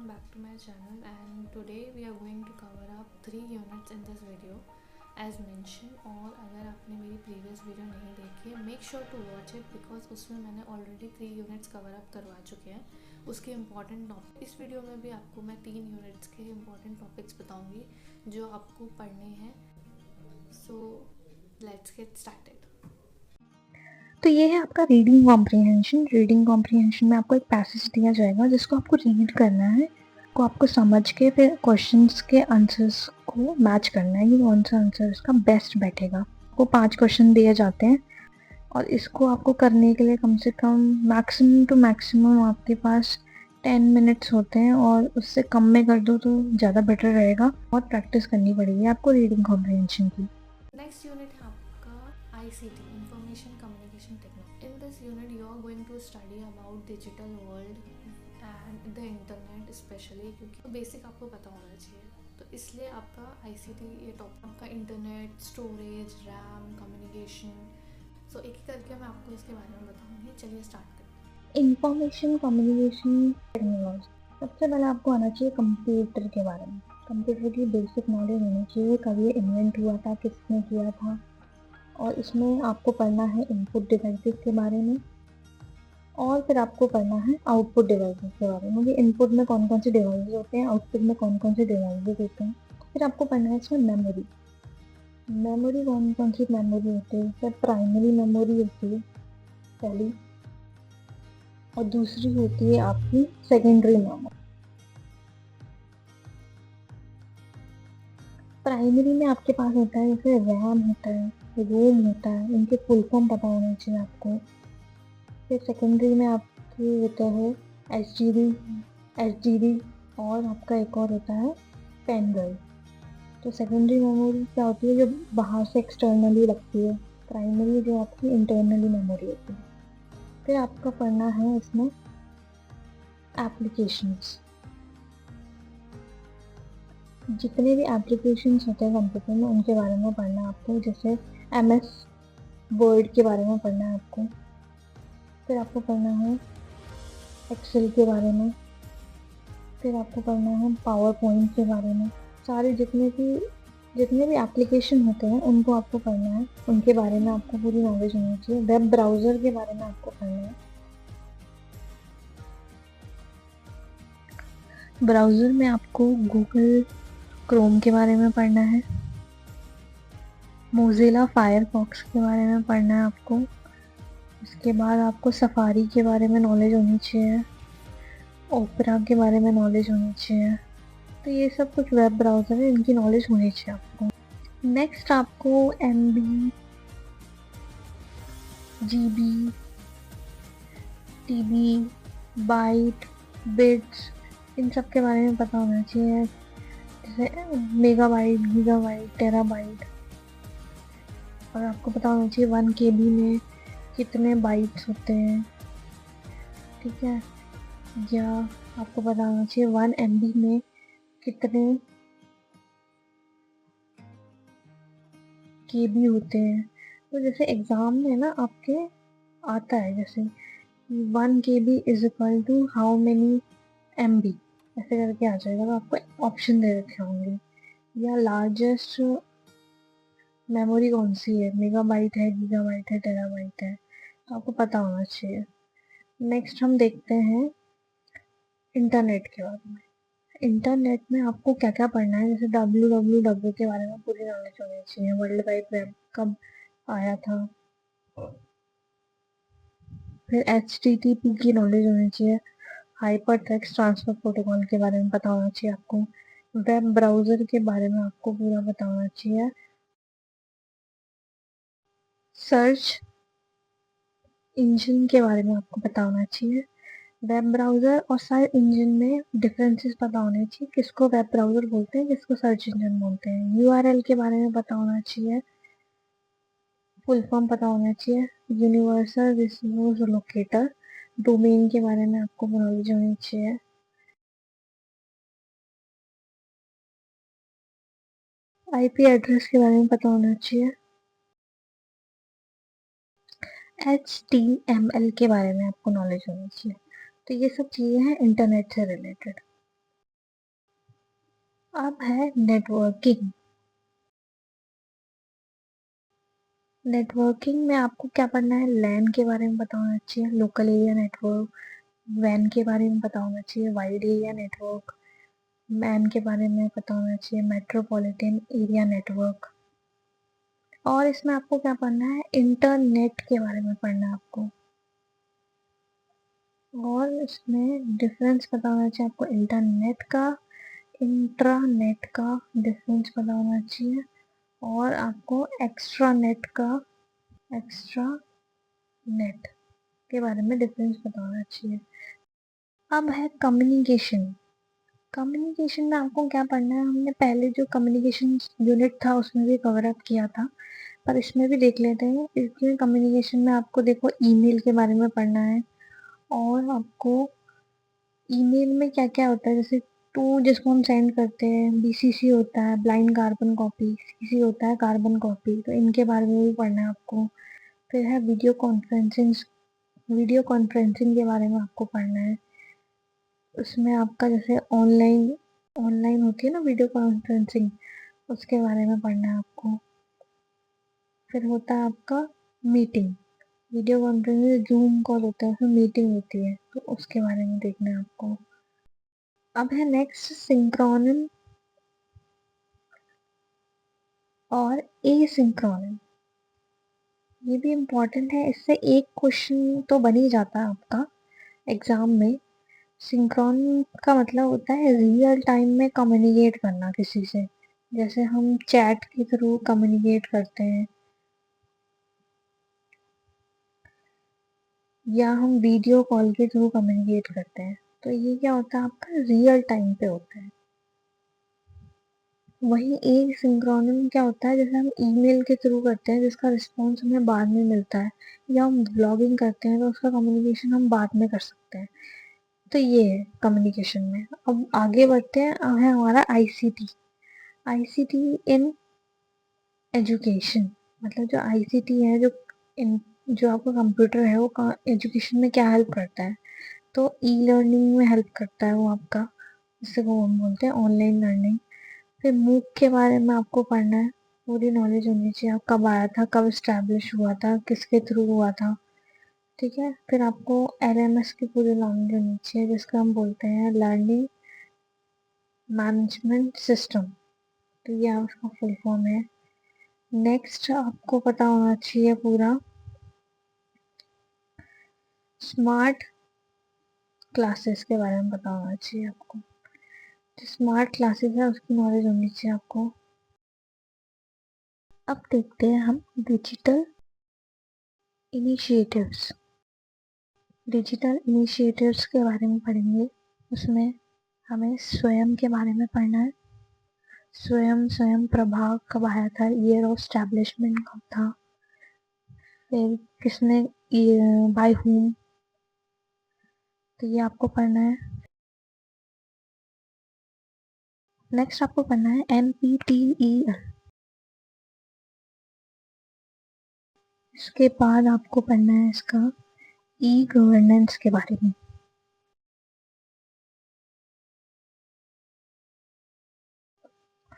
welcome back to my channel, and today we are going to cover up 3 units in this video as mentioned. और अगर आपने मेरी previous video नहीं देखी है, make sure to watch it because उसमें मैंने already 3 units cover up करवा चुके हैं उसके important टॉपिक। इस वीडियो में भी आपको मैं 3 units के important topics बताऊंगी जो आपको पढ़ने हैं। So let's get started। तो ये है आपका रीडिंग कॉम्प्रिहेंशन। रीडिंग कॉम्प्रिहेंशन में आपको एक पैसेज दिया जाएगा जिसको आपको रीड करना है, को आपको समझ के फिर क्वेश्चंस के आंसर्स को मैच करना है कि कौन सा आंसर इसका बेस्ट बैठेगा। आपको 5 क्वेश्चन दिए जाते हैं और इसको आपको करने के लिए कम से कम मैक्सिमम टू मैक्सिमम आपके पास 10 मिनट्स होते हैं, और उससे कम में कर दो तो ज़्यादा बेटर रहेगा। और प्रैक्टिस करनी पड़ेगी आपको रीडिंग कॉम्प्रिहेंशन की। नेक्स्ट यूनिट है आपका ICT, information communication technology. In this unit you are going to study about digital world and the internet specially, क्योंकि बेसिक आपको पता होना चाहिए। तो इसलिए आपका ICT ये टॉपिक आपका इंटरनेट, स्टोरेज, रैम, कम्युनिकेशन। सो एक एक करके मैं आपको इसके बारे में बताऊंगी। चलिए स्टार्ट करते हैं। इंफॉर्मेशन कम्युनिकेशन टेक्नोलॉजी, सबसे पहले आपको आना चाहिए कंप्यूटर के बारे में। कंप्यूटर की बेसिक नॉलेज होनी चाहिए, कब ये इन्वेंट हुआ था, किसने किया था। और इसमें आपको पढ़ना है इनपुट डिवाइसेस के बारे में, और फिर आपको पढ़ना है आउटपुट डिवाइसेस के बारे में कि इनपुट में कौन कौन से डिवाइसेस होते हैं, आउटपुट में कौन कौन से डिवाइसेस होते हैं। फिर आपको पढ़ना है इसमें मेमोरी। मेमोरी कौन कौन सी मेमोरी होती है, फिर प्राइमरी मेमोरी होती है पहली, और दूसरी होती है आपकी सेकेंडरी मेमोरी। प्राइमरी में आपके पास होता है जैसे रैम होता है, रोम होता है, इनके फुल फॉर्म पता होना चाहिए आपको। फिर सेकेंडरी में आपके होता है एच डी डी, और आपका एक और होता है पेन ड्राइव। तो सेकेंडरी मेमोरी क्या होती है, जो बाहर से एक्सटर्नली लगती है। प्राइमरी जो आपकी इंटरनली मेमोरी होती है। फिर आपका पढ़ना है इसमें एप्लीकेशंस। जितने भी एप्लीकेशंस होते हैं कंप्यूटर में उनके बारे में पढ़ना है आपको, जैसे MS वर्ड के बारे में पढ़ना है आपको। फिर आपको पढ़ना है एक्सेल के बारे में। फिर आपको पढ़ना है पावर पॉइंट के बारे में। सारे जितने भी एप्लीकेशन होते हैं उनको आपको पढ़ना है, उनके बारे में आपको पूरी नॉलेज होनी चाहिए। वेब ब्राउज़र के बारे में आपको पढ़ना है। ब्राउज़र में आपको गूगल क्रोम के बारे में पढ़ना है, मोज़िला फायरफॉक्स के बारे में पढ़ना है आपको। उसके बाद आपको सफारी के बारे में नॉलेज होनी चाहिए, ओपेरा के बारे में नॉलेज होनी चाहिए। तो ये सब कुछ वेब ब्राउज़र है, इनकी नॉलेज होनी चाहिए आपको। नेक्स्ट आपको MB, GB, TB, byte, bits, इन सब के बारे में पता होना चाहिए, जैसे मेगाबाइट, गीगाबाइट, टेराबाइट। और आपको पता होना चाहिए 1 KB में कितने बाइट्स होते हैं, ठीक है। या आपको पता होना चाहिए 1 MB में कितने KB होते हैं। तो जैसे एग्ज़ाम में ना आपके आता है जैसे 1 KB is equal to how many MB, ऐसे करके आ जाएगा। तो आपको ऑप्शन दे रखे होंगे, या लार्जेस्ट मेमोरी कौन सी है, मेगाबाइट है, गीगाबाइट है, टेराबाइट है, तो आपको पता होना चाहिए। नेक्स्ट हम देखते हैं इंटरनेट के बारे में। इंटरनेट में आपको क्या क्या पढ़ना है, जैसे WWW के बारे में पूरी नॉलेज होनी चाहिए, वर्ल्ड वाइड वेब कब आया था। फिर HTTP की नॉलेज होनी चाहिए, हाइपर टेक्स्ट ट्रांसफर प्रोटोकॉल के बारे में पता होना चाहिए आपको। वेब ब्राउज़र के बारे में आपको पूरा पता होना चाहिए। सर्च इंजन के बारे में आपको पता होना चाहिए। वेब ब्राउज़र और सर्च इंजन में डिफरेंसेस पता होने चाहिए, किसको वेब ब्राउज़र बोलते हैं, किसको सर्च इंजन बोलते हैं। URL के बारे में पता होना चाहिए, फुल फॉर्म पता होना चाहिए, यूनिवर्सल रिसोर्स लोकेटर। डोमेन के बारे में आपको नॉलेज होनी चाहिए। IP एड्रेस के बारे में पता होना चाहिए। HTML के बारे में आपको नॉलेज होनी चाहिए। तो ये सब चीज़ें हैं इंटरनेट से रिलेटेड। अब है नेटवर्किंग। नेटवर्किंग में आपको क्या पढ़ना है, लैन के बारे में पता होना चाहिए, लोकल एरिया नेटवर्क, वैन के बारे में पता होना चाहिए, वाइड एरिया नेटवर्क, मैन के बारे में पता होना चाहिए, मेट्रोपॉलिटन एरिया नेटवर्क। और इसमें आपको क्या पढ़ना है, इंटरनेट के बारे में पढ़ना है आपको। और इसमें डिफरेंस पता होना चाहिए आपको इंटरनेट का, इंट्रानेट का डिफरेंस पता होना चाहिए, और आपको एक्स्ट्रा नेट का, एक्स्ट्रा नेट के बारे में डिफरेंस पता होना चाहिए। अब है कम्युनिकेशन। कम्युनिकेशन में आपको क्या पढ़ना है, हमने पहले जो कम्युनिकेशन यूनिट था उसमें भी कवर अप किया था, पर इसमें भी देख लेते हैं। इसमें कम्युनिकेशन में आपको देखो ईमेल के बारे में पढ़ना है, और आपको ईमेल में क्या क्या होता है, जैसे टू जिसको हम सेंड करते हैं, बीसीसी होता है, ब्लाइंड कार्बन कॉपी, सीसी होता है कार्बन कॉपी, तो इनके बारे में भी पढ़ना है आपको। फिर है वीडियो कॉन्फ्रेंसिंग। वीडियो कॉन्फ्रेंसिंग के बारे में आपको पढ़ना है। उसमें आपका जैसे ऑनलाइन ऑनलाइन होती है ना वीडियो कॉन्फ्रेंसिंग, उसके बारे में पढ़ना है आपको। फिर होता है आपका meeting. Video conferencing zoom call होता है, उसमें मीटिंग होती है, तो उसके बारे में देखना है आपको। अब है नेक्स्ट सिंक्रोनम और एसिंक्रोनम। ये भी इम्पोर्टेंट है, इससे एक क्वेश्चन तो बन ही जाता है आपका एग्जाम में। सिंक्रोन का मतलब होता है रियल टाइम में कम्युनिकेट करना किसी से, जैसे हम चैट के थ्रू कम्युनिकेट करते हैं, या हम वीडियो कॉल के थ्रू कम्युनिकेट करते हैं, तो ये क्या होता है आपका रियल टाइम पे होता है। वहीं एक सिंक्रोनम क्या होता है, जैसे हम ईमेल के थ्रू करते हैं जिसका रिस्पॉन्स हमें बाद में मिलता है, या हम ब्लॉगिंग करते हैं तो उसका कम्युनिकेशन हम बाद में कर सकते हैं। तो ये है कम्युनिकेशन में। अब आगे बढ़ते हैं, अब है हमारा आईसीटी। आईसीटी इन एजुकेशन, मतलब जो आईसीटी है, जो आपका कंप्यूटर है वो एजुकेशन में क्या हेल्प करता है, तो ई लर्निंग में हेल्प करता है वो आपका, जिससे को हम बोलते हैं ऑनलाइन लर्निंग। फिर मूक के बारे में आपको पढ़ना है, पूरी नॉलेज होनी चाहिए, आप कब आया था, कब इस्टेब्लिश हुआ था, किसके थ्रू हुआ था, ठीक है। फिर आपको एलएमएस की पूरी नॉलेज होनी चाहिए, जिसको हम बोलते हैं लर्निंग मैनेजमेंट सिस्टम, तो ये उसका फुल फॉर्म है। नेक्स्ट आपको पता होना चाहिए पूरा स्मार्ट क्लासेस के बारे में पता होना चाहिए आपको। जो स्मार्ट क्लासेस है उसकी नॉलेज होनी चाहिए आपको। अब देखते हैं हम डिजिटल इनिशिएटिव्स। डिजिटल इनिशिएटिव्स के बारे में पढ़ेंगे। उसमें हमें स्वयं के बारे में पढ़ना है। स्वयं प्रभा कब आया था, ईयर ऑफ स्टैब्लिशमेंट कब था, फिर किसने, बाय हुम, तो ये आपको पढ़ना है। नेक्स्ट आपको पढ़ना है NPTEL। इसके बाद आपको पढ़ना है इसका ई गवर्नेंस के बारे में।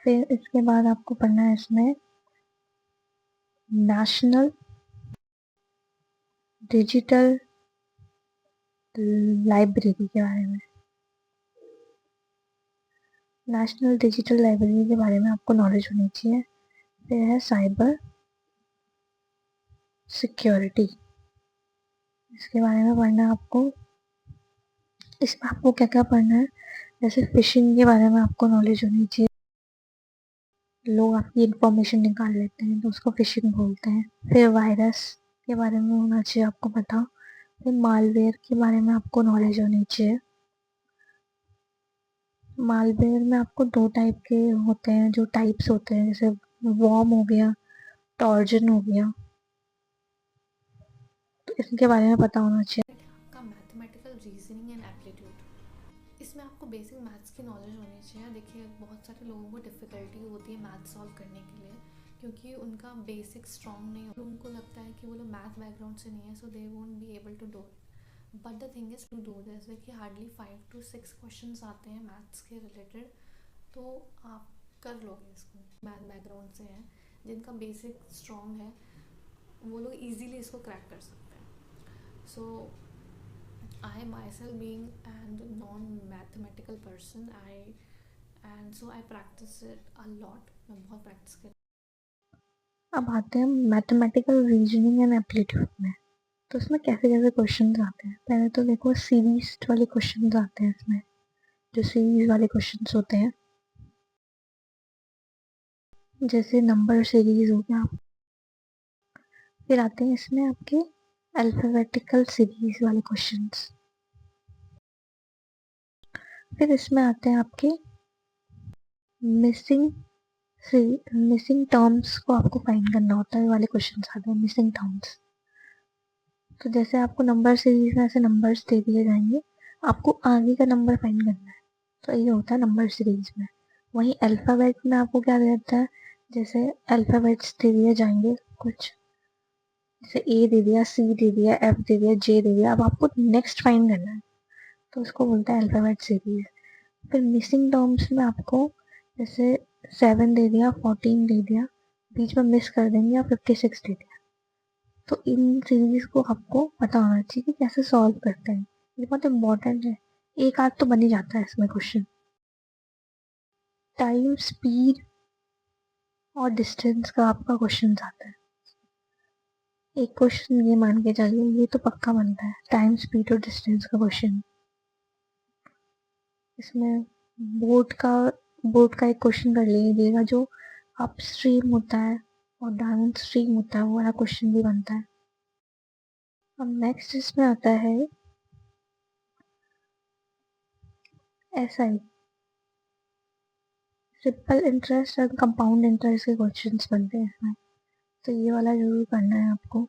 फिर इसके बाद आपको पढ़ना है इसमें नेशनल डिजिटल लाइब्रेरी के बारे में। नेशनल डिजिटल लाइब्रेरी के बारे में आपको नॉलेज होनी चाहिए। फिर है साइबर सिक्योरिटी, इसके बारे में पढ़ना है आपको। इसमें आपको क्या क्या पढ़ना है, जैसे फिशिंग के बारे में आपको नॉलेज होनी चाहिए, लोग आपकी इंफॉर्मेशन निकाल लेते हैं तो उसको फिशिंग बोलते हैं। फिर वायरस के बारे में होना चाहिए आपको पता। फिर मालवेयर के बारे में आपको नॉलेज होनी चाहिए। मालवेयर में आपको दो टाइप के होते हैं, जो टाइप्स होते हैं, जैसे वॉर्म हो गया, टॉर्जन हो गया, तो इनके बारे में पता होना चाहिए। का मैथमेटिकल रीजनिंग एंड एप्टीट्यूड, इसमें आपको बेसिक मैथ्स की नॉलेज होनी चाहिए। देखिए बहुत सारे लोगों को डिफ़िकल्टी होती है मैथ सॉल्व करने के लिए, क्योंकि उनका बेसिक स्ट्रॉन्ग नहीं हो, उनको लगता है कि वो लोग मैथ बैकग्राउंड से नहीं है, so they won't be able to do it. But the thing is to do this, देखिए हार्डली 5 to 6 क्वेश्चन आते हैं मैथ्स के रिलेटेड, तो आप कर लोगे इसको। मैथ बैकग्राउंड से हैं, जिनका बेसिक स्ट्रॉन्ग है, वो लोग इजीली इसको क्रैक कर सकते हैं। So I myself being and non mathematical person, I practice it a lot. मैं बहुत प्रैक्टिस कर। अब आते हैं मैथमेटिकल रीजनिंग एंड एप्टीट्यूड में। तो इसमें कैसे कैसे क्वेश्चंस आते हैं। पहले तो देखो सीरीज वाले क्वेश्चंस आते हैं इसमें, जो सीरीज वाले क्वेश्चंस होते हैं, जैसे नंबर सीरीज हो गया। फिर आते हैं इसमें आपके अल्फाबेटिकल सीरीज वाले क्वेश्चंस। फिर इसमें आते हैं आपके मिसिंग मिसिंग टर्म्स को आपको फाइंड करना होता है वाले क्वेश्चंस आते हैं, मिसिंग टर्म्स। तो जैसे आपको नंबर सीरीज में ऐसे नंबर्स दे दिए जाएंगे, आपको आगे का नंबर फाइंड करना है, तो ये होता है नंबर सीरीज में। वहीं अल्फाबेट में आपको क्या देता है, जैसे अल्फाबेट्स दे दिए जाएंगे कुछ, जैसे ए दे दिया, सी दे दिया, एफ दे दिया, जे दे दिया, अब आपको नेक्स्ट फाइंड करना है, तो उसको बोलता है अल्फाबेट सीरीज। फिर मिसिंग टर्म्स में आपको जैसे 7 दे दिया, 14 दे दिया, बीच में मिस कर देंगे, या 56 दे दिया, तो इन सीरीज को आपको पता होना चाहिए कि कैसे सॉल्व करते हैं। ये बहुत इंपॉर्टेंट है, एक आध तो बन ही जाता है इसमें क्वेश्चन। टाइम, स्पीड और डिस्टेंस का आपका क्वेश्चन आता है। एक क्वेश्चन ये मान के चलिए, ये तो पक्का बनता है, टाइम, स्पीड और डिस्टेंस का क्वेश्चन। इसमें बोर्ड का एक क्वेश्चन कर लीजिएगा, जो अप स्ट्रीम होता है और डाउन स्ट्रीम होता है, वो वाला क्वेश्चन भी बनता है। अब नेक्स्ट इसमें आता है SI, सिंपल इंटरेस्ट और कंपाउंड इंटरेस्ट के क्वेश्चंस बनते हैं इसमें, तो ये वाला जरूर करना है आपको।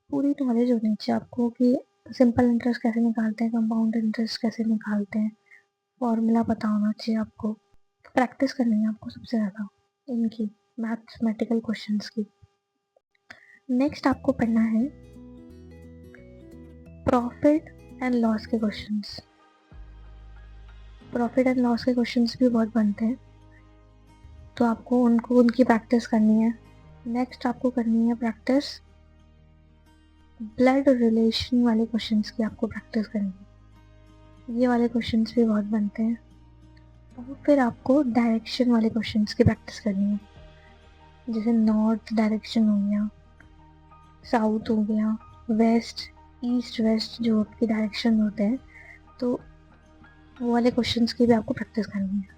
पूरी नॉलेज होनी चाहिए आपको कि सिंपल इंटरेस्ट कैसे निकालते हैं, कंपाउंड इंटरेस्ट कैसे निकालते हैं, फॉर्मूला पता होना चाहिए आपको। प्रैक्टिस करनी है आपको सबसे ज़्यादा इनकी, मैथमेटिकल क्वेश्चंस की। नेक्स्ट आपको पढ़ना है प्रॉफिट एंड लॉस के क्वेश्चंस। प्रॉफिट एंड लॉस के क्वेश्चंस भी बहुत बनते हैं, तो आपको उनकी प्रैक्टिस करनी है। नेक्स्ट आपको करनी है प्रैक्टिस ब्लड रिलेशन वाले क्वेश्चंस की, आपको प्रैक्टिस करनी है, ये वाले क्वेश्चंस भी बहुत बनते हैं। और फिर आपको डायरेक्शन वाले क्वेश्चंस की प्रैक्टिस करनी है, जैसे नॉर्थ डायरेक्शन हो गया, साउथ हो गया, वेस्ट, ईस्ट वेस्ट, जो आपके डायरेक्शन होते हैं, तो वो वाले क्वेश्चंस की भी आपको प्रैक्टिस करनी है।